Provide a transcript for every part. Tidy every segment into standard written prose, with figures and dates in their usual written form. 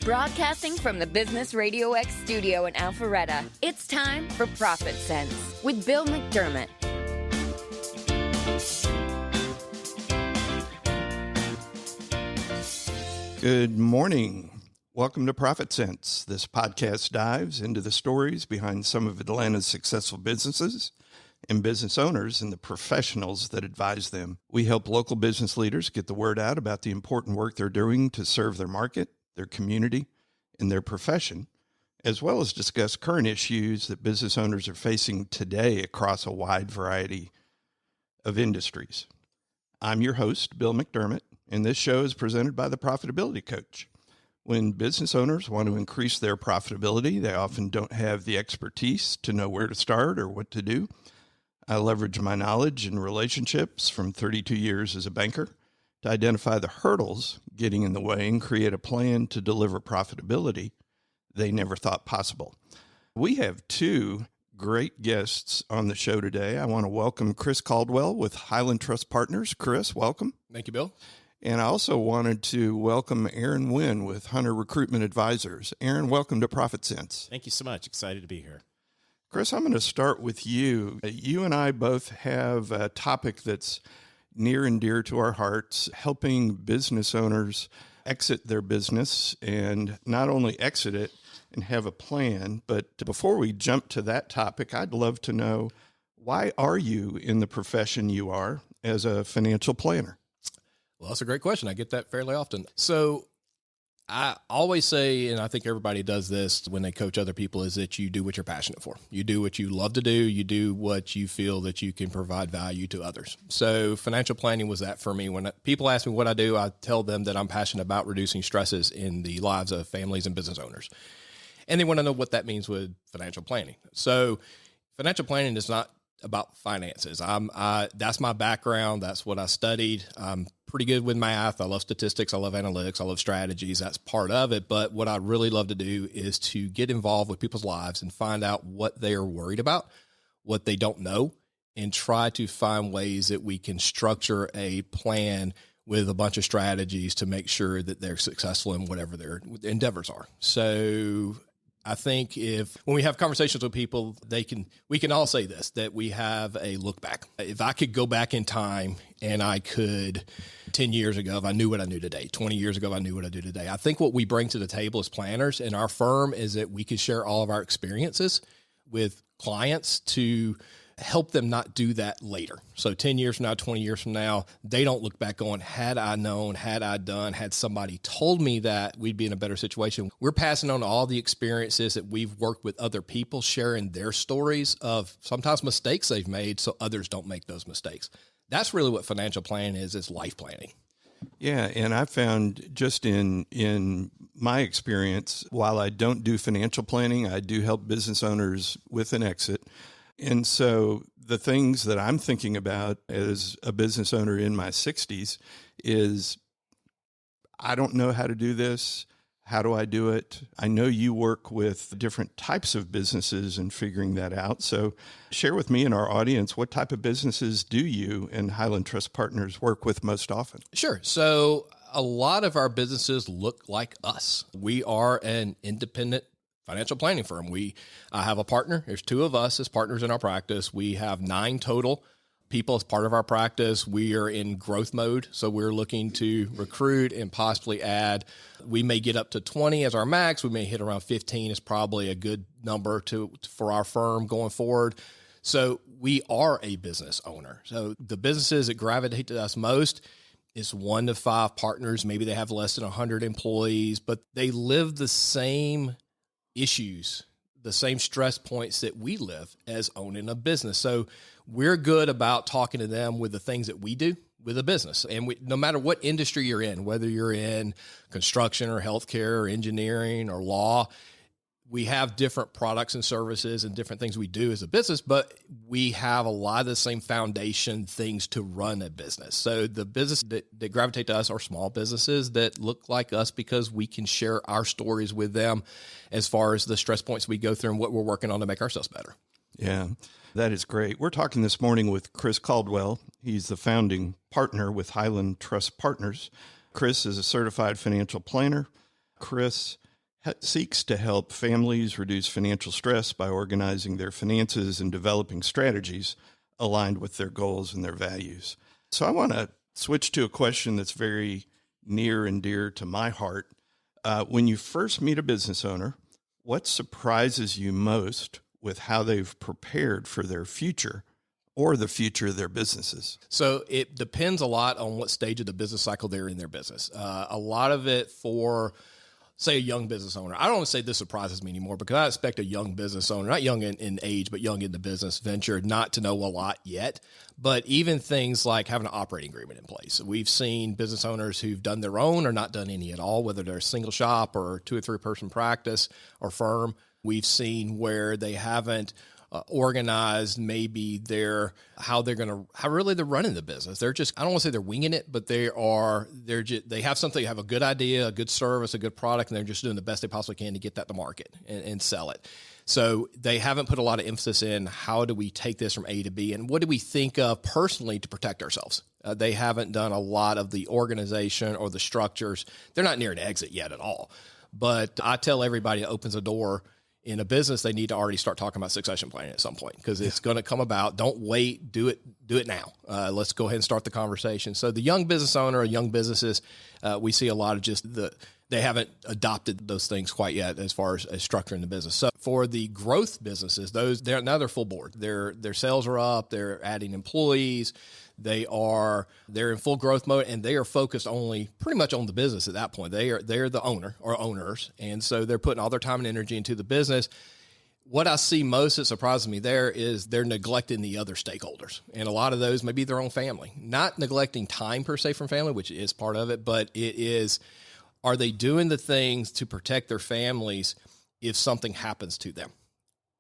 Broadcasting from the Business RadioX studio in Alpharetta, it's time for ProfitSense with Bill McDermott. Good morning. Welcome to ProfitSense. This podcast dives into the stories behind some of Atlanta's successful businesses and business owners and the professionals that advise them. We help local business leaders get the word out about the important work they're doing to serve their market, their community, and their profession, as well as discuss current issues that business owners are facing today across a wide variety of industries. I'm your host, Bill McDermott, and this show is presented by the Profitability Coach. When business owners want to increase their profitability, they often don't have the expertise to know where to start or what to do. I leverage my knowledge and relationships from 32 years as a banker to identify the hurdles getting in the way and create a plan to deliver profitability they never thought possible. We have two great guests on the show today. I want to welcome Chris Caldwell with Highland Trust Partners. Chris, welcome. Thank you, Bill. And I also wanted to welcome Aaron Wynn with Hunter Recruitment Advisors. Aaron, welcome to ProfitSense. Thank you so much. Excited to be here. Chris, I'm going to start with you. You and I both have a topic that's near and dear to our hearts, helping business owners exit their business and not only exit it and have a plan. But before we jump to that topic, I'd love to know, why are you in the profession you are as a financial planner? Well, that's a great question. I get that fairly often. So I always say, and I think everybody does this when they coach other people, is that you do what you're passionate for. You do what you love to do. You do what you feel that you can provide value to others. So financial planning was that for me. When people ask me what I do, I tell them that I'm passionate about reducing stresses in the lives of families and business owners. And they want to know what that means with financial planning. So financial planning is not about finances. That's my background. That's what I studied. I'm pretty good with math. I love statistics. I love analytics. I love strategies. That's part of it. But what I really love to do is to get involved with people's lives and find out what they are worried about, what they don't know, and try to find ways that we can structure a plan with a bunch of strategies to make sure that they're successful in whatever their endeavors are. So I think when we have conversations with people, we can all say this, that we have a look back. If I could go back in time and I could 10 years ago, if I knew what I knew today, 20 years ago, if I knew what I do today, I think what we bring to the table as planners in our firm is that we can share all of our experiences with clients to help them not do that later. So 10 years from now, 20 years from now, they don't look back going, had I known, had I done, had somebody told me that, we'd be in a better situation. We're passing on all the experiences that we've worked with other people, sharing their stories of sometimes mistakes they've made so others don't make those mistakes. That's really what financial planning is life planning. Yeah, and I found just in my experience, while I don't do financial planning, I do help business owners with an exit. And so the things that I'm thinking about as a business owner in my 60s is, I don't know how to do this. How do I do it? I know you work with different types of businesses and figuring that out. So share with me and our audience, what type of businesses do you and Highland Trust Partners work with most often? Sure. So a lot of our businesses look like us. We are an independent financial planning firm. I have a partner. There's two of us as partners in our practice. We have 9 total people as part of our practice. We are in growth mode. So we're looking to recruit and possibly add. We may get up to 20 as our max. We may hit around 15 is probably a good number for our firm going forward. So we are a business owner. So the businesses that gravitate to us most is 1 to 5 partners. Maybe they have less than 100 employees, but they live the same issues, the same stress points that we live as owning a business. So we're good about talking to them with the things that we do with a business. And no matter what industry you're in, whether you're in construction or healthcare or engineering or law, we have different products and services and different things we do as a business, but we have a lot of the same foundation things to run a business. So the business that gravitate to us are small businesses that look like us because we can share our stories with them as far as the stress points we go through and what we're working on to make ourselves better. Yeah, that is great. We're talking this morning with Chris Caldwell. He's the founding partner with Highland Trust Partners. Chris is a certified financial planner. Chris seeks to help families reduce financial stress by organizing their finances and developing strategies aligned with their goals and their values. So I want to switch to a question that's very near and dear to my heart. When you first meet a business owner, what surprises you most with how they've prepared for their future or the future of their businesses? So it depends a lot on what stage of the business cycle they're in their business. A lot of it for, say, a young business owner. I don't want to say this surprises me anymore because I expect a young business owner, not young in age, but young in the business venture, not to know a lot yet. But even things like having an operating agreement in place. We've seen business owners who've done their own or not done any at all, whether they're a single shop or 2 or 3 person practice or firm. We've seen where they haven't organized maybe how really they're running the business. They're just, I don't want to say they're winging it, but they have something, have a good idea, a good service, a good product, and they're just doing the best they possibly can to get that to market and sell it. So they haven't put a lot of emphasis in how do we take this from A to B and what do we think of personally to protect ourselves. They haven't done a lot of the organization or the structures. They're not near an exit yet at all. But I tell everybody that opens a door in a business, they need to already start talking about succession planning at some point because it's going to come about. Don't wait. Do it now. Let's go ahead and start the conversation. So the young business owner or young businesses, we see a lot of they haven't adopted those things quite yet as far as structuring the business. So for the growth businesses, they're full board. Their sales are up. They're adding employees. They're in full growth mode, and they are focused only pretty much on the business at that point. They're the owner or owners, and so they're putting all their time and energy into the business. What I see most that surprises me there is they're neglecting the other stakeholders, and a lot of those may be their own family. Not neglecting time per se from family, which is part of it, but it is, are they doing the things to protect their families if something happens to them?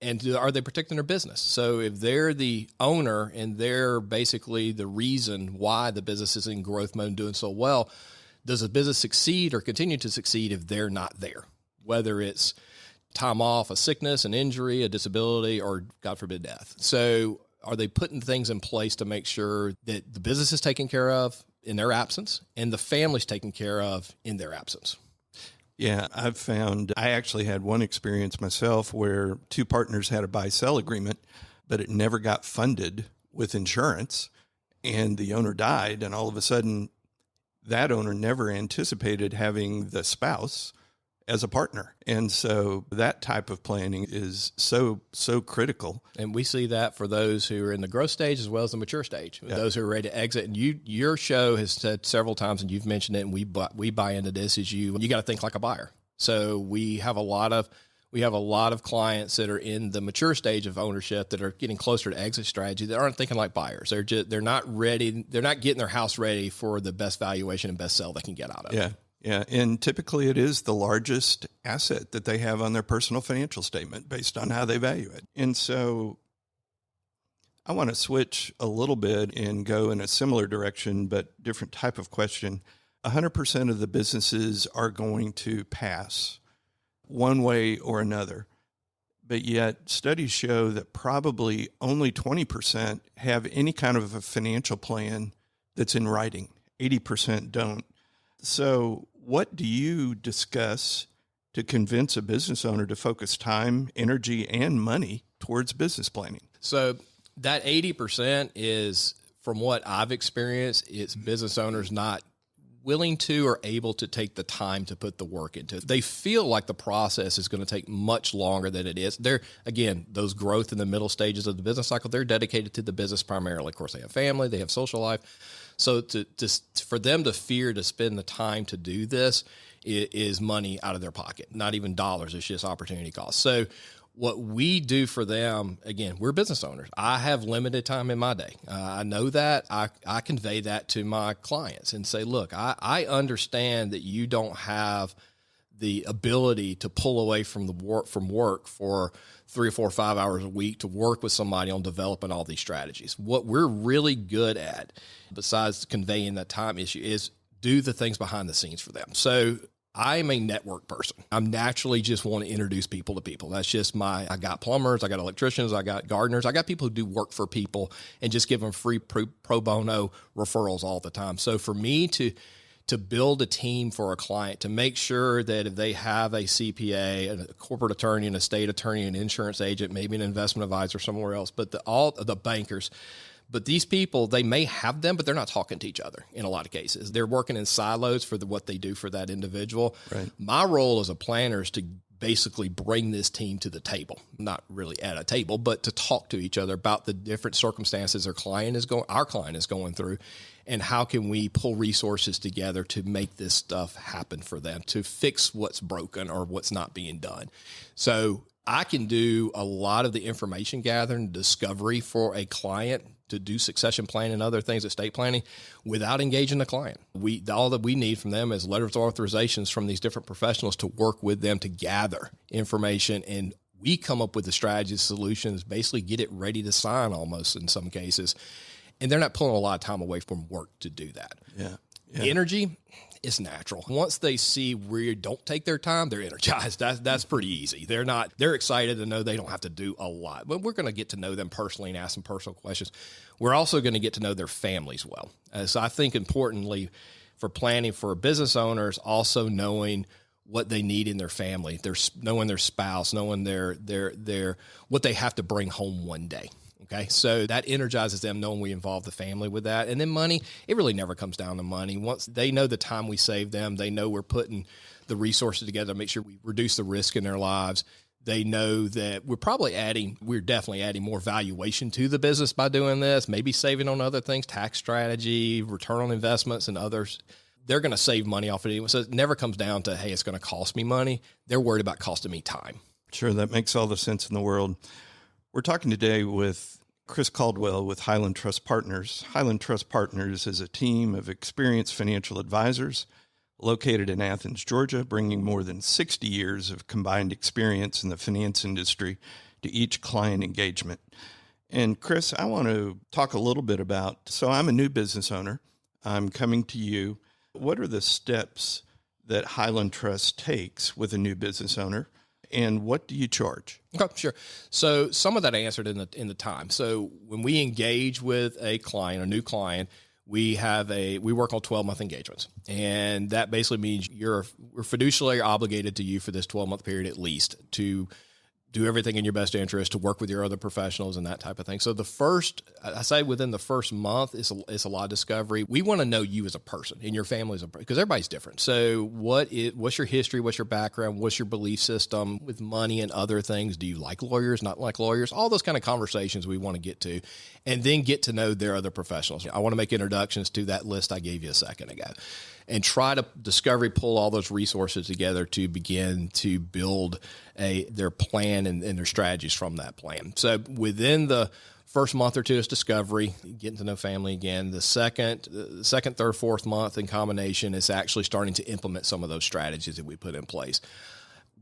And are they protecting their business? So if they're the owner and they're basically the reason why the business is in growth mode and doing so well, does the business succeed or continue to succeed if they're not there? Whether it's time off, a sickness, an injury, a disability, or God forbid death. So are they putting things in place to make sure that the business is taken care of in their absence and the family's taken care of in their absence? Yeah, I actually had one experience myself where 2 partners had a buy-sell agreement, but it never got funded with insurance, and the owner died, and all of a sudden, that owner never anticipated having the spouse as a partner. And so that type of planning is so critical. And we see that for those who are in the growth stage as well as the mature stage, those who are ready to exit. And your show has said several times, and you've mentioned it, and we buy into this, is you got to think like a buyer. So we have a lot of clients that are in the mature stage of ownership that are getting closer to exit strategy that aren't thinking like buyers. They're not ready. They're not getting their house ready for the best valuation and best sell they can get out of it. Yeah, and typically it is the largest asset that they have on their personal financial statement based on how they value it. And so I want to switch a little bit and go in a similar direction, but different type of question. 100% of the businesses are going to pass one way or another, but yet studies show that probably only 20% have any kind of a financial plan that's in writing. 80% don't. So what do you discuss to convince a business owner to focus time, energy, and money towards business planning? So that 80% is, from what I've experienced, it's business owners not willing to or able to take the time to put the work into it. They feel like the process is going to take much longer than it is. They're, again, those growth in the middle stages of the business cycle, they're dedicated to the business primarily. Of course, they have family, they have social life. So for them to fear to spend the time to do this is money out of their pocket, not even dollars. It's just opportunity cost. So what we do for them, again, we're business owners. I have limited time in my day. I know that. I convey that to my clients and say, look, I understand that you don't have the ability to pull away from work for 3 or 4 or 5 hours a week to work with somebody on developing all these strategies. What we're really good at, besides conveying that time issue, is do the things behind the scenes for them. So I'm a network person. I'm naturally just want to introduce people to people. That's just I got plumbers, I got electricians, I got gardeners, I got people who do work for people and just give them free pro bono referrals all the time. So for me to to build a team for a client, to make sure that if they have a CPA, a corporate attorney, an estate attorney, an insurance agent, maybe an investment advisor somewhere else, but all the bankers. But these people, they may have them, but they're not talking to each other in a lot of cases. They're working in silos for what they do for that individual. Right. My role as a planner is to basically bring this team to the table, not really at a table, but to talk to each other about the different circumstances our client is going through, and how can we pull resources together to make this stuff happen for them, to fix what's broken or what's not being done. So I can do a lot of the information gathering, discovery for a client to do succession planning and other things, estate planning, without engaging the client. All that we need from them is letters of authorizations from these different professionals to work with them to gather information, and we come up with the strategies, solutions, basically get it ready to sign almost in some cases. And they're not pulling a lot of time away from work to do that. Yeah. Energy is natural. Once they see we don't take their time, they're energized. That's pretty easy. They're excited to know they don't have to do a lot, but we're going to get to know them personally and ask them personal questions. We're also going to get to know their families well. So I think importantly for planning for business owners, also knowing what they need in their family, knowing their spouse, knowing their what they have to bring home one day. Okay, so that energizes them knowing we involve the family with that. And then money, it really never comes down to money. Once they know the time we save them, they know we're putting the resources together to make sure we reduce the risk in their lives. They know that we're definitely adding more valuation to the business by doing this, maybe saving on other things, tax strategy, return on investments and others. They're going to save money off of it. So it never comes down to, hey, it's going to cost me money. They're worried about costing me time. Sure, that makes all the sense in the world. We're talking today with Chris Caldwell with Highland Trust Partners. Highland Trust Partners is a team of experienced financial advisors located in Athens, Georgia, bringing more than 60 years of combined experience in the finance industry to each client engagement. And Chris, I want to talk a little bit about, so I'm a new business owner. I'm coming to you. What are the steps that Highland Trust takes with a new business owner? And what do you charge? Okay, sure. So some of that I answered in the time. So when we engage with a client, a new client, we work on 12-month engagements. And that basically means we're fiduciarily obligated to you for this 12-month period at least to do everything in your best interest, to work with your other professionals and that type of thing. So I say within the first month, it's a lot of discovery. We want to know you as a person and your family as a person, because everybody's different. So what's your history? What's your background? What's your belief system with money and other things? Do you like lawyers, not like lawyers? All those kind of conversations we want to get to, and then get to know their other professionals. I want to make introductions to that list I gave you a second ago, and try to pull all those resources together to begin to build their plan and their strategies from that plan. So within the first month or two is discovery, getting to know family again. The second, third, fourth month in combination is actually starting to implement some of those strategies that we put in place.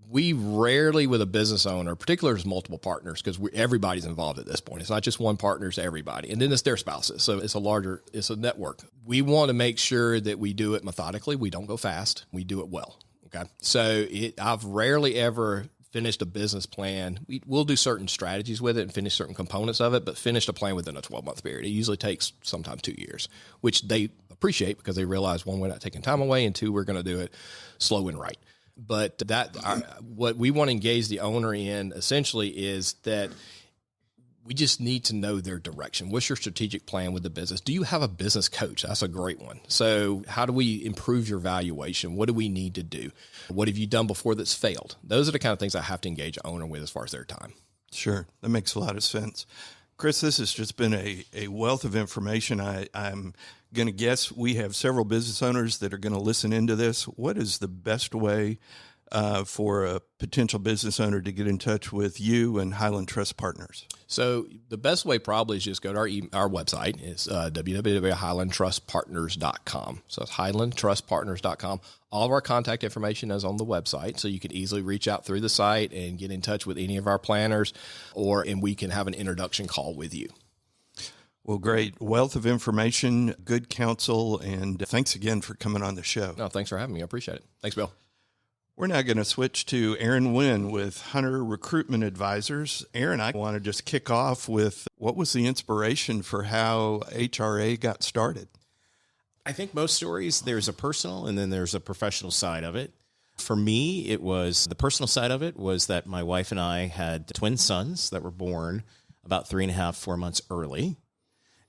We rarely, with a business owner, particularly as multiple partners, because everybody's involved at this point. It's not just one partner, it's everybody. And then it's their spouses. So it's a network. We want to make sure that we do it methodically. We don't go fast. We do it well. Okay. So I've rarely ever finished a business plan. We'll do certain strategies with it and finish certain components of it, but finished a plan within a 12-month period. It usually takes sometimes 2 years, which they appreciate because they realize, one, we're not taking time away, and two, we're going to do it slow and right. But what we want to engage the owner in essentially is that we just need to know their direction. What's your strategic plan with the business? Do you have a business coach? That's a great one. So how do we improve your valuation? What do we need to do? What have you done before that's failed? Those are the kind of things I have to engage an owner with as far as their time. Sure. That makes a lot of sense. Chris, this has just been a wealth of information. I'm going to guess we have several business owners that are going to listen into this. What is the best way for a potential business owner to get in touch with you and Highland Trust Partners? So the best way probably is just go to our website. It's www.highlandtrustpartners.com. So it's highlandtrustpartners.com. All of our contact information is on the website, so you can easily reach out through the site and get in touch with any of our planners, and we can have an introduction call with you. Well, great. Wealth of information, good counsel, and thanks again for coming on the show. No, thanks for having me. I appreciate it. Thanks, Bill. We're now going to switch to Aaron Wynn with Hunter Recruitment Advisors. Aaron, I want to just kick off with what was the inspiration for how HRA got started? I think most stories, there's a personal and then there's a professional side of it. For me, it was the personal side of it was that my wife and I had twin sons that were born about 3.5, 4 months early.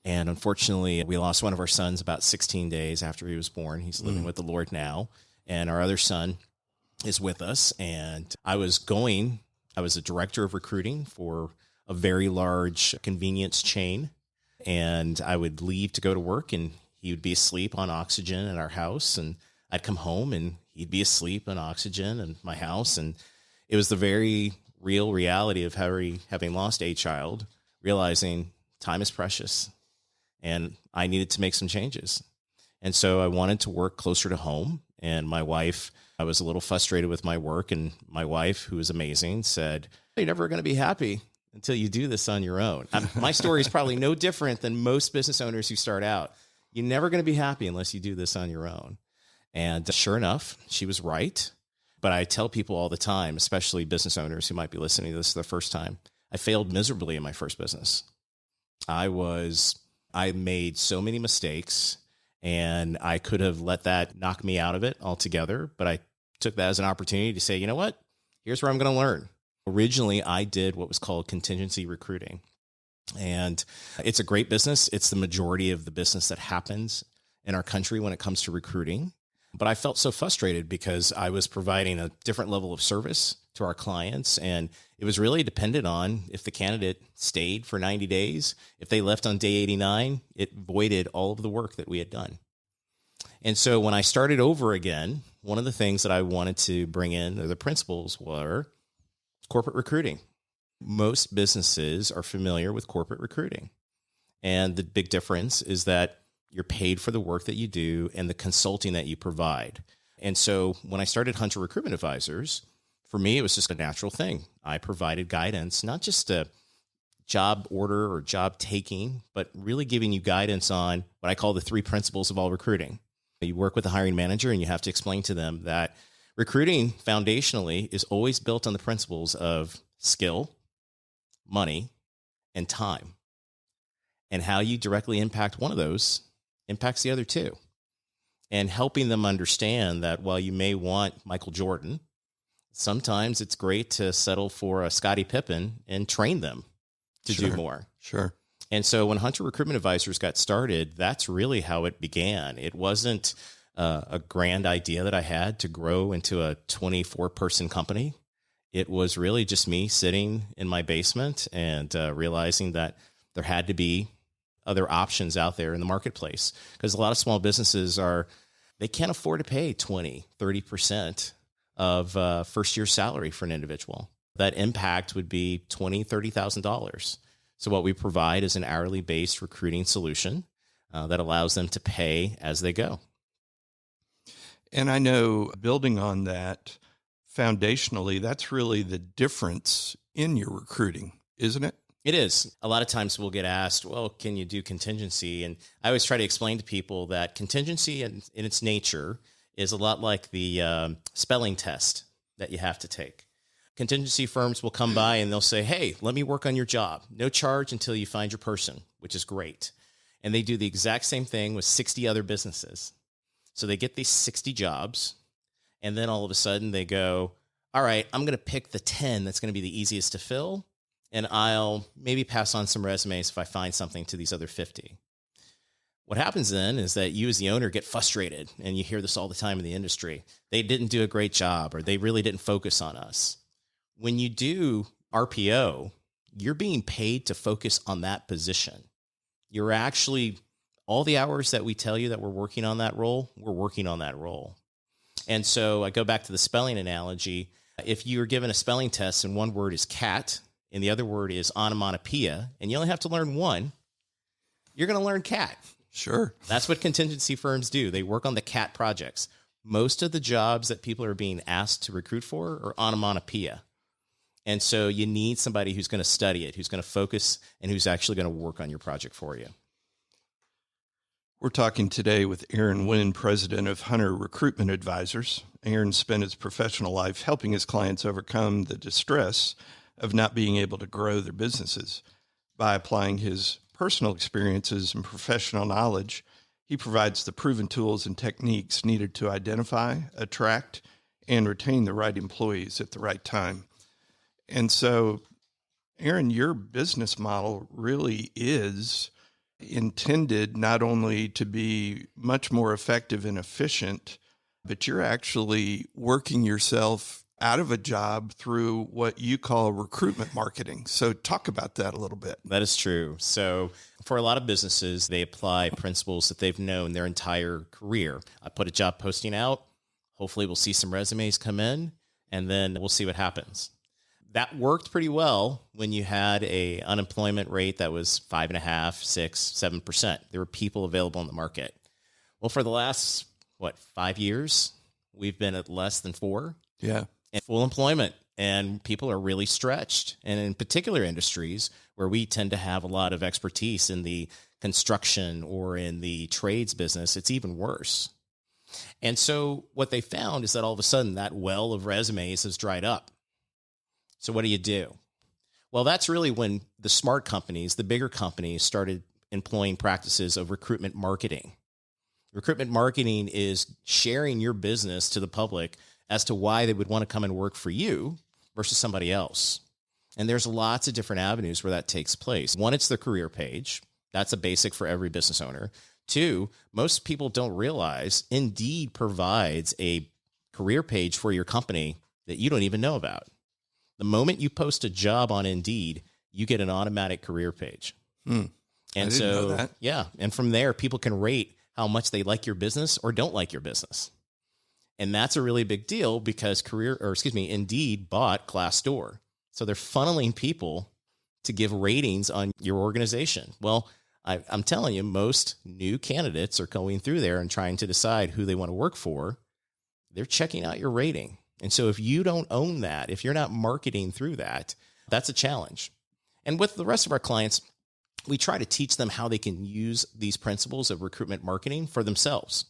And unfortunately, we lost one of our sons about 16 days after he was born. He's living with the Lord now. And our other son is with us. And I was a director of recruiting for a very large convenience chain. And I would leave to go to work, and he would be asleep on oxygen at our house. And I'd come home and he'd be asleep on oxygen in my house. And it was the very real reality of having lost a child, realizing time is precious and I needed to make some changes. And so I wanted to work closer to home. And my wife, I was a little frustrated with my work. And my wife, who was amazing, said, "You're never going to be happy until you do this on your own." My story is probably no different than most business owners who start out. You're never going to be happy unless you do this on your own. And sure enough, she was right. But I tell people all the time, especially business owners who might be listening to this for the first time, I failed miserably in my first business. I made so many mistakes, and I could have let that knock me out of it altogether. But I took that as an opportunity to say, you know what? Here's where I'm going to learn. Originally, I did what was called contingency recruiting. And it's a great business. It's the majority of the business that happens in our country when it comes to recruiting. But I felt so frustrated because I was providing a different level of service to our clients. And it was really dependent on if the candidate stayed for 90 days. If they left on day 89, it voided all of the work that we had done. And so when I started over again, one of the things that I wanted to bring in, or the principles, were corporate recruiting. Most businesses are familiar with corporate recruiting. And the big difference is that you're paid for the work that you do and the consulting that you provide. And so when I started Hunter Recruitment Advisors, for me, it was just a natural thing. I provided guidance, not just a job order or job taking, but really giving you guidance on what I call the 3 principles of all recruiting. You work with a hiring manager and you have to explain to them that recruiting foundationally is always built on the principles of skill, money, and time. And how you directly impact one of those impacts the other 2. And helping them understand that while you may want Michael Jordan, sometimes it's great to settle for a Scottie Pippen and train them to do more. Sure. And so when Hunter Recruitment Advisors got started, that's really how it began. It wasn't a grand idea that I had to grow into a 24-person company. It was really just me sitting in my basement and realizing that there had to be other options out there in the marketplace, because a lot of small businesses they can't afford to pay 20, 30% of first year salary for an individual. That impact would be $20,000, $30,000. So what we provide is an hourly based recruiting solution that allows them to pay as they go. And I know, building on that, foundationally, that's really the difference in your recruiting, isn't it? It is. A lot of times we'll get asked, well, can you do contingency? And I always try to explain to people that contingency in its nature is a lot like the spelling test that you have to take. Contingency firms will come by and they'll say, hey, let me work on your job. No charge until you find your person, which is great. And they do the exact same thing with 60 other businesses. So they get these 60 jobs, and then all of a sudden they go, all right, I'm going to pick the 10 that's going to be the easiest to fill, and I'll maybe pass on some resumes if I find something to these other 50. What happens then is that you as the owner get frustrated, and you hear this all the time in the industry. They didn't do a great job, or they really didn't focus on us. When you do RPO, you're being paid to focus on that position. You're actually, all the hours that we tell you that we're working on that role, we're working on that role. And so I go back to the spelling analogy. If you're given a spelling test and one word is cat and the other word is onomatopoeia, and you only have to learn one, you're going to learn cat. Sure. That's what contingency firms do. They work on the cat projects. Most of the jobs that people are being asked to recruit for are onomatopoeia. And so you need somebody who's going to study it, who's going to focus, and who's actually going to work on your project for you. We're talking today with Aaron Wynn, president of Hunter Recruitment Advisors. Aaron spent his professional life helping his clients overcome the distress of not being able to grow their businesses. By applying his personal experiences and professional knowledge, He provides the proven tools and techniques needed to identify, attract, and retain the right employees at the right time. And so, Aaron, your business model really is intended not only to be much more effective and efficient, but you're actually working yourself out of a job through what you call recruitment marketing. So talk about that a little bit. That is true. So for a lot of businesses, they apply principles that they've known their entire career. I put a job posting out. Hopefully we'll see some resumes come in, and then we'll see what happens. That worked pretty well when you had a unemployment rate that was 5.5%, 6%, 7%. There were people available in the market. Well, for the last, 5 years, we've been at less than 4%. Yeah. And full employment, and people are really stretched. And in particular industries where we tend to have a lot of expertise in the construction or in the trades business, it's even worse. And so what they found is that all of a sudden that well of resumes has dried up. So what do? Well, that's really when the smart companies, the bigger companies, started employing practices of recruitment marketing. Recruitment marketing is sharing your business to the public as to why they would want to come and work for you versus somebody else. And there's lots of different avenues where that takes place. One, it's the career page. That's a basic for every business owner. Two, most people don't realize Indeed provides a career page for your company that you don't even know about. The moment you post a job on Indeed, you get an automatic career page. And I didn't know that. Yeah. And from there, people can rate how much they like your business or don't like your business. And that's a really big deal because Indeed bought Glassdoor. So they're funneling people to give ratings on your organization. Well, I'm telling you, most new candidates are going through there and trying to decide who they want to work for. They're checking out your rating. And so if you don't own that, if you're not marketing through that, that's a challenge. And with the rest of our clients, we try to teach them how they can use these principles of recruitment marketing for themselves.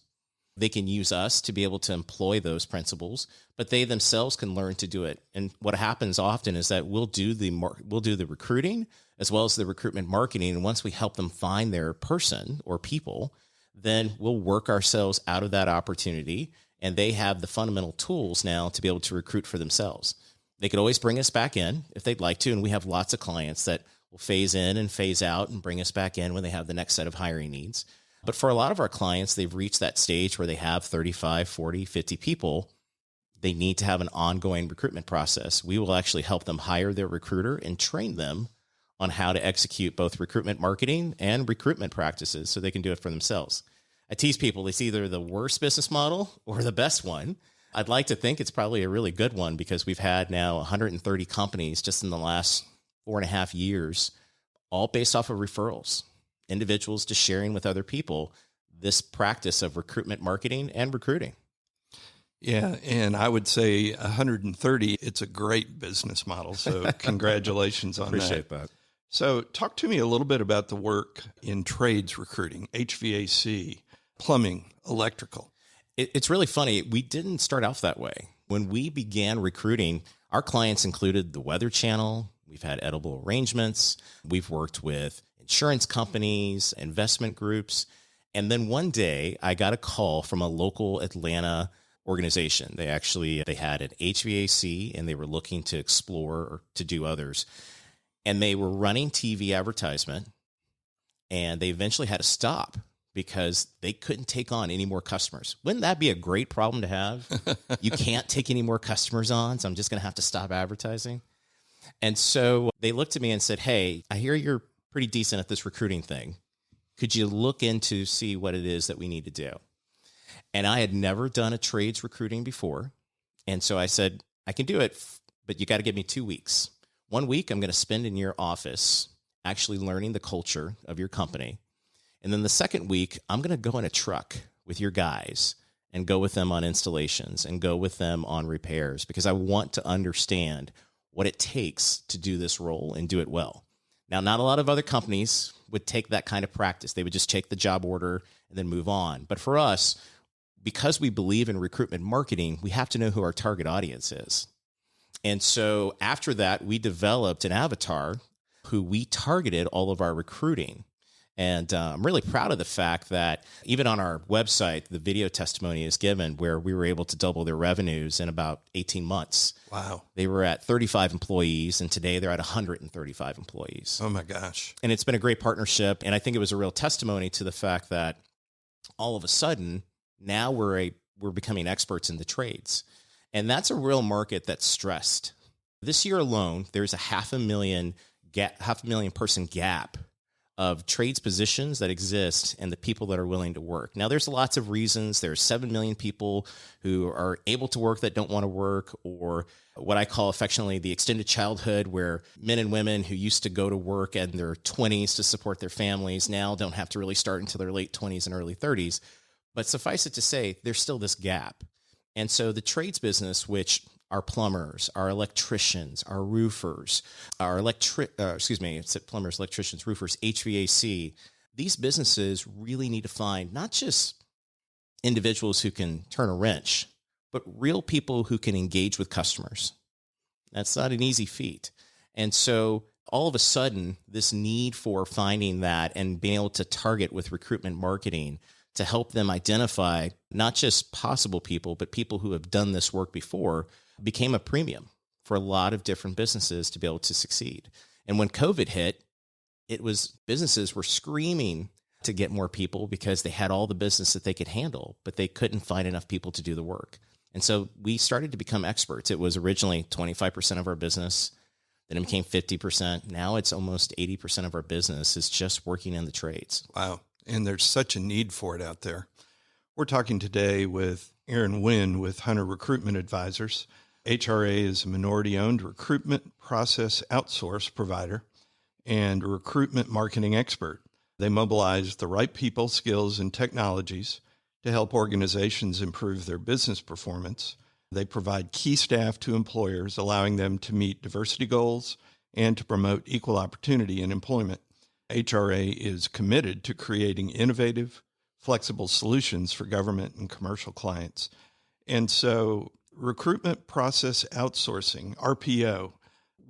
They can use us to be able to employ those principles, but they themselves can learn to do it. And what happens often is that we'll do the recruiting as well as the recruitment marketing. And once we help them find their person or people, then we'll work ourselves out of that opportunity. And they have the fundamental tools now to be able to recruit for themselves. They could always bring us back in if they'd like to. And we have lots of clients that will phase in and phase out and bring us back in when they have the next set of hiring needs. But for a lot of our clients, they've reached that stage where they have 35, 40, 50 people. They need to have an ongoing recruitment process. We will actually help them hire their recruiter and train them on how to execute both recruitment marketing and recruitment practices so they can do it for themselves. I tease people, it's either the worst business model or the best one. I'd like to think it's probably a really good one because we've had now 130 companies just in the last 4.5 years, all based off of referrals, individuals just sharing with other people this practice of recruitment marketing and recruiting. Yeah, and I would say 130, it's a great business model. So congratulations on Appreciate that. So talk to me a little bit about the work in trades recruiting, HVAC, plumbing, electrical. It's really funny. We didn't start off that way. When we began recruiting, our clients included the Weather Channel. We've had edible arrangements. We've worked with insurance companies, investment groups. And then one day I got a call from a local Atlanta organization. They had an HVAC and they were looking to explore or to do others. And they were running TV advertisement and they eventually had to stop because they couldn't take on any more customers. Wouldn't that be a great problem to have? You can't take any more customers on, so I'm just going to have to stop advertising. And so they looked at me and said, hey, I hear you're pretty decent at this recruiting thing. Could you look into see what it is that we need to do? And I had never done a trades recruiting before. And so I said, I can do it, but you got to give me 2 weeks. 1 week I'm going to spend in your office actually learning the culture of your company. And then the second week, I'm going to go in a truck with your guys and go with them on installations and go with them on repairs because I want to understand what it takes to do this role and do it well. Now, not a lot of other companies would take that kind of practice. They would just take the job order and then move on. But for us, because we believe in recruitment marketing, we have to know who our target audience is. And so after that, we developed an avatar who we targeted all of our recruiting. And I'm really proud of the fact that even on our website, the video testimony is given where we were able to double their revenues in about 18 months. Wow. They were at 35 employees, and today they're at 135 employees. Oh, my gosh. And it's been a great partnership. And I think it was a real testimony to the fact that all of a sudden, now we're becoming experts in the trades. And that's a real market that's stressed. This year alone, there's a 500,000 person gap of trades positions that exist and the people that are willing to work. Now, there's lots of reasons. There's 7 million people who are able to work that don't want to work, or what I call affectionately the extended childhood, where men and women who used to go to work in their 20s to support their families now don't have to really start until their late 20s and early 30s. But suffice it to say, there's still this gap. And so the trades business, which our plumbers, our electricians, our roofers, plumbers, electricians, roofers, HVAC, these businesses really need to find not just individuals who can turn a wrench, but real people who can engage with customers. That's not an easy feat. And so all of a sudden, this need for finding that and being able to target with recruitment marketing to help them identify not just possible people, but people who have done this work before became a premium for a lot of different businesses to be able to succeed. And when COVID hit, businesses were screaming to get more people because they had all the business that they could handle, but they couldn't find enough people to do the work. And so we started to become experts. It was originally 25% of our business, then it became 50%. Now it's almost 80% of our business is just working in the trades. Wow. And there's such a need for it out there. We're talking today with Aaron Wynn with Hunter Recruitment Advisors. HRA is a minority-owned recruitment process outsource provider and a recruitment marketing expert. They mobilize the right people, skills, and technologies to help organizations improve their business performance. They provide key staff to employers, allowing them to meet diversity goals and to promote equal opportunity in employment. HRA is committed to creating innovative, flexible solutions for government and commercial clients. And so recruitment process outsourcing, RPO,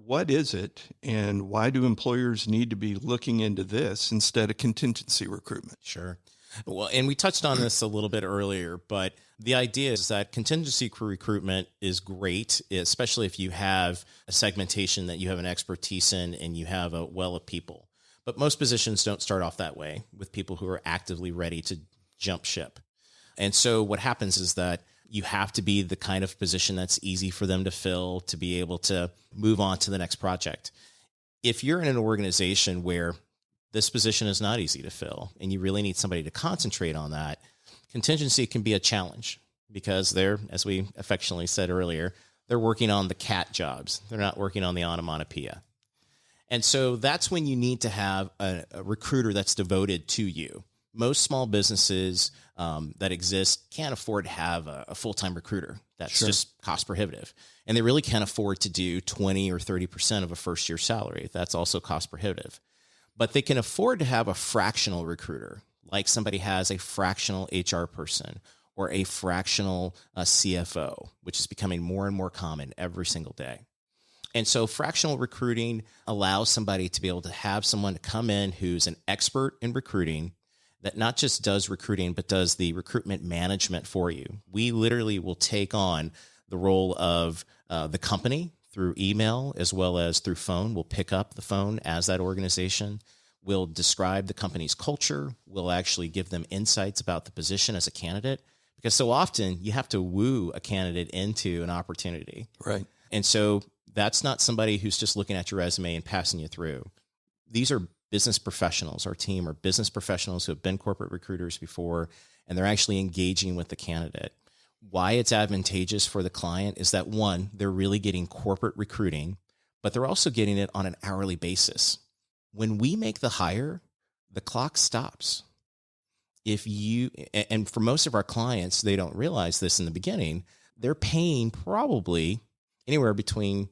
what is it and why do employers need to be looking into this instead of contingency recruitment? Sure. Well, and we touched on this a little bit earlier, but the idea is that contingency recruitment is great, especially if you have a segmentation that you have an expertise in and you have a well of people. But most positions don't start off that way with people who are actively ready to jump ship. And so what happens is that you have to be the kind of position that's easy for them to fill to be able to move on to the next project. If you're in an organization where this position is not easy to fill and you really need somebody to concentrate on that, contingency can be a challenge because they're, as we affectionately said earlier, they're working on the cat jobs. They're not working on the onomatopoeia. And so that's when you need to have a recruiter that's devoted to you. Most small businesses that exist can't afford to have a full-time recruiter. That's just cost prohibitive. And they really can't afford to do 20 or 30% of a first-year salary. That's also cost prohibitive. But they can afford to have a fractional recruiter, like somebody has a fractional HR person or a fractional CFO, which is becoming more and more common every single day. And so fractional recruiting allows somebody to be able to have someone to come in who's an expert in recruiting that not just does recruiting, but does the recruitment management for you. We literally will take on the role of the company through email as well as through phone. We'll pick up the phone as that organization. We'll describe the company's culture. We'll actually give them insights about the position as a candidate, because so often you have to woo a candidate into an opportunity. Right. And so that's not somebody who's just looking at your resume and passing you through. These are business professionals. Our team are business professionals who have been corporate recruiters before, and they're actually engaging with the candidate. Why it's advantageous for the client is that, one, they're really getting corporate recruiting, but they're also getting it on an hourly basis. When we make the hire, the clock stops. And for most of our clients, they don't realize this in the beginning, they're paying probably anywhere between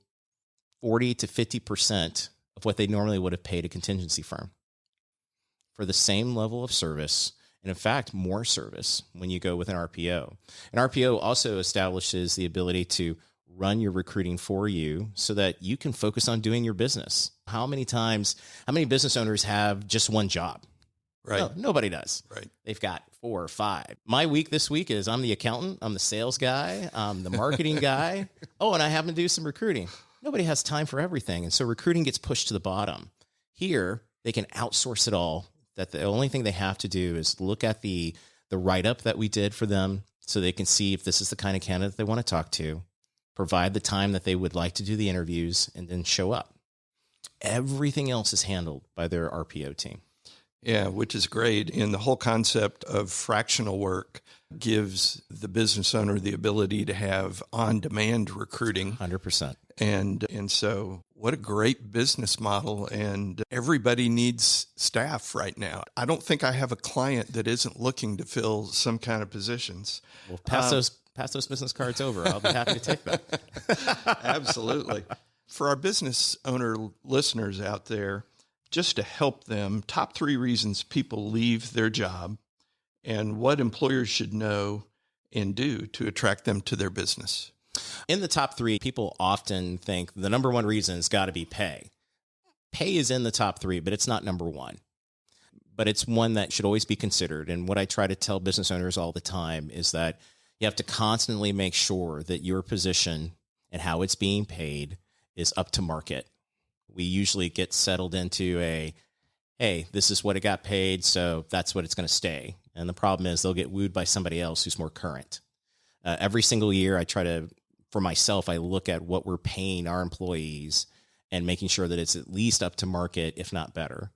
40 to 50% of what they normally would have paid a contingency firm for the same level of service. And in fact, more service when you go with an RPO. An RPO also establishes the ability to run your recruiting for you so that you can focus on doing your business. How many business owners have just one job? Right. No, nobody does. Right. They've got 4 or 5. My week this week is I'm the accountant, I'm the sales guy, I'm the marketing guy. Oh, and I happen to do some recruiting. Nobody has time for everything. And so recruiting gets pushed to the bottom. Here, they can outsource it all. That the only thing they have to do is look at the write-up that we did for them so they can see if this is the kind of candidate they want to talk to, provide the time that they would like to do the interviews, and then show up. Everything else is handled by their RPO team. Yeah, which is great. And the whole concept of fractional work gives the business owner the ability to have on-demand recruiting. 100%. And so what a great business model. And everybody needs staff right now. I don't think I have a client that isn't looking to fill some kind of positions. Well, pass those business cards over. I'll be happy to take them. Absolutely. For our business owner listeners out there, just to help them, top 3 reasons people leave their job and what employers should know and do to attract them to their business. In the top 3, people often think the number 1 reason has got to be pay. Pay is in the top 3, but it's not number 1. But it's one that should always be considered. And what I try to tell business owners all the time is that you have to constantly make sure that your position and how it's being paid is up to market. We usually get settled into hey, this is what it got paid, so that's what it's going to stay. And the problem is they'll get wooed by somebody else who's more current. Every single year for myself, I look at what we're paying our employees and making sure that it's at least up to market, if not better.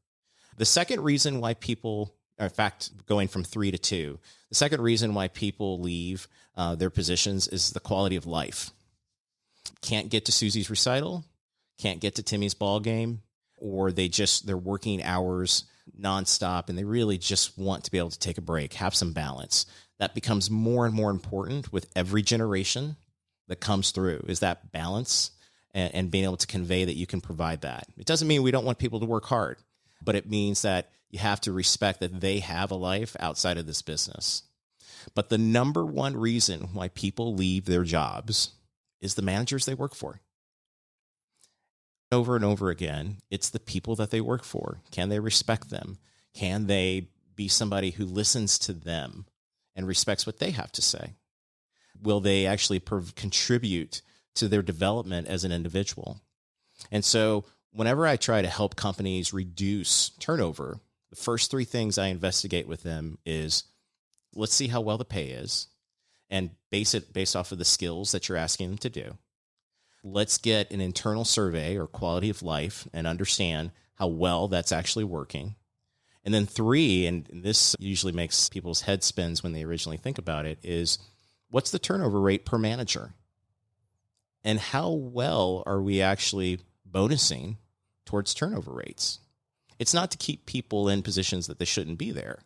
The second reason why people, in fact, going from 3 to 2, the second reason why people leave their positions is the quality of life. Can't get to Susie's recital, can't get to Timmy's ball game, or they're working hours nonstop and they really just want to be able to take a break, have some balance. That becomes more and more important with every generation that comes through, is that balance and being able to convey that you can provide that. It doesn't mean we don't want people to work hard, but it means that you have to respect that they have a life outside of this business. But the number 1 reason why people leave their jobs is the managers they work for. Over and over again, it's the people that they work for. Can they respect them? Can they be somebody who listens to them and respects what they have to say? Will they actually contribute to their development as an individual? And so whenever I try to help companies reduce turnover, the first 3 things I investigate with them is, let's see how well the pay is and base it based off of the skills that you're asking them to do. Let's get an internal survey or quality of life and understand how well that's actually working. And then 3, and this usually makes people's head spins when they originally think about it, is what's the turnover rate per manager? And how well are we actually bonusing towards turnover rates? It's not to keep people in positions that they shouldn't be there.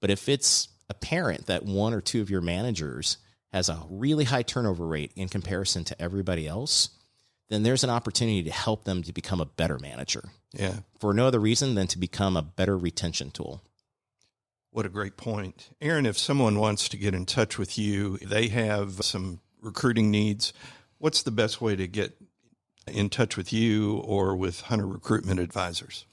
But if it's apparent that 1 or 2 of your managers has a really high turnover rate in comparison to everybody else, then there's an opportunity to help them to become a better manager. Yeah. For no other reason than to become a better retention tool. What a great point. Aaron, if someone wants to get in touch with you, they have some recruiting needs, what's the best way to get in touch with you or with Hunter Recruitment Advisors?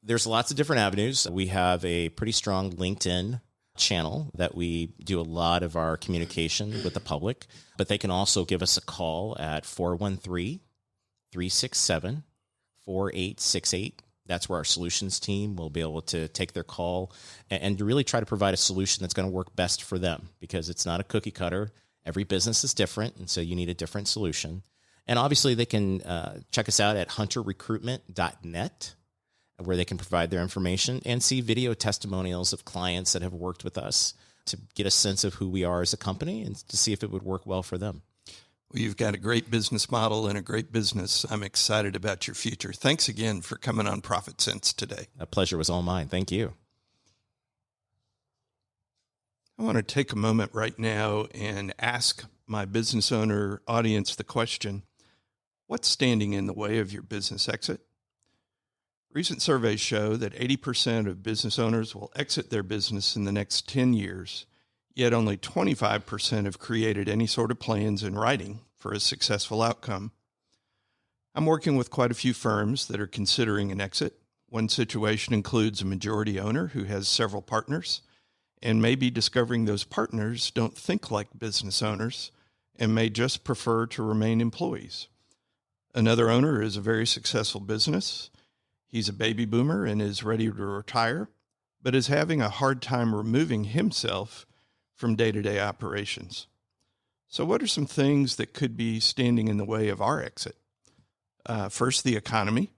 There's lots of different avenues. We have a pretty strong LinkedIn channel that we do a lot of our communication with the public, but they can also give us a call at 413-367-4868. That's where our solutions team will be able to take their call and really try to provide a solution that's going to work best for them, because it's not a cookie cutter. Every business is different, and so you need a different solution. And obviously they can check us out at hunterrecruitment.net, where they can provide their information and see video testimonials of clients that have worked with us to get a sense of who we are as a company and to see if it would work well for them. Well, you've got a great business model and a great business. I'm excited about your future. Thanks again for coming on ProfitSense today. A pleasure was all mine. Thank you. I want to take a moment right now and ask my business owner audience the question, what's standing in the way of your business exit? Recent surveys show that 80% of business owners will exit their business in the next 10 years, yet only 25% have created any sort of plans in writing for a successful outcome. I'm working with quite a few firms that are considering an exit, One situation includes a majority owner who has several partners and may be discovering those partners don't think like business owners and may just prefer to remain employees. Another owner is a very successful business. He's a baby boomer and is ready to retire, but is having a hard time removing himself from day-to-day operations. So what are some things that could be standing in the way of our exit? First, the economy.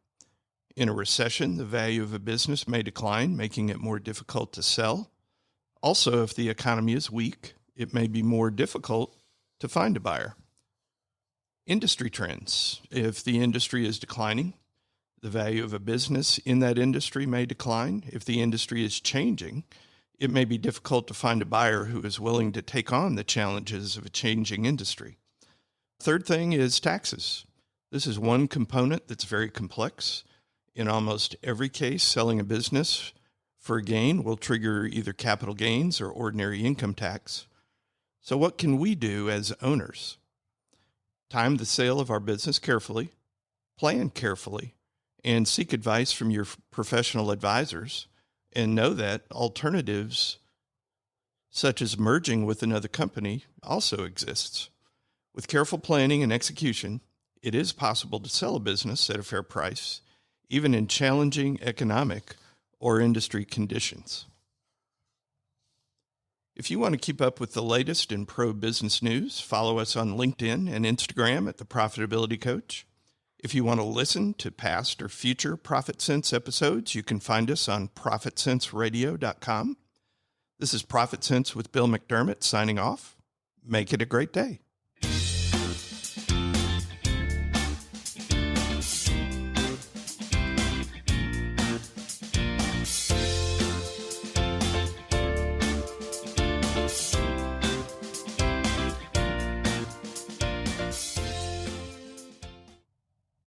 In a recession, the value of a business may decline, making it more difficult to sell. Also, if the economy is weak, it may be more difficult to find a buyer. Industry trends. If the industry is declining, the value of a business in that industry may decline. If the industry is changing, it may be difficult to find a buyer who is willing to take on the challenges of a changing industry. Third thing is taxes. This is one component that's very complex. In almost every case, selling a business for a gain will trigger either capital gains or ordinary income tax. So what can we do as owners? Time the sale of our business carefully, plan carefully, and seek advice from your professional advisors, and know that alternatives such as merging with another company also exists. With careful planning and execution, it is possible to sell a business at a fair price, even in challenging economic or industry conditions. If you want to keep up with the latest in pro-business news, follow us on LinkedIn and Instagram at The Profitability Coach. If you want to listen to past or future ProfitSense episodes, you can find us on ProfitSenseRadio.com. This is ProfitSense with Bill McDermott signing off. Make it a great day.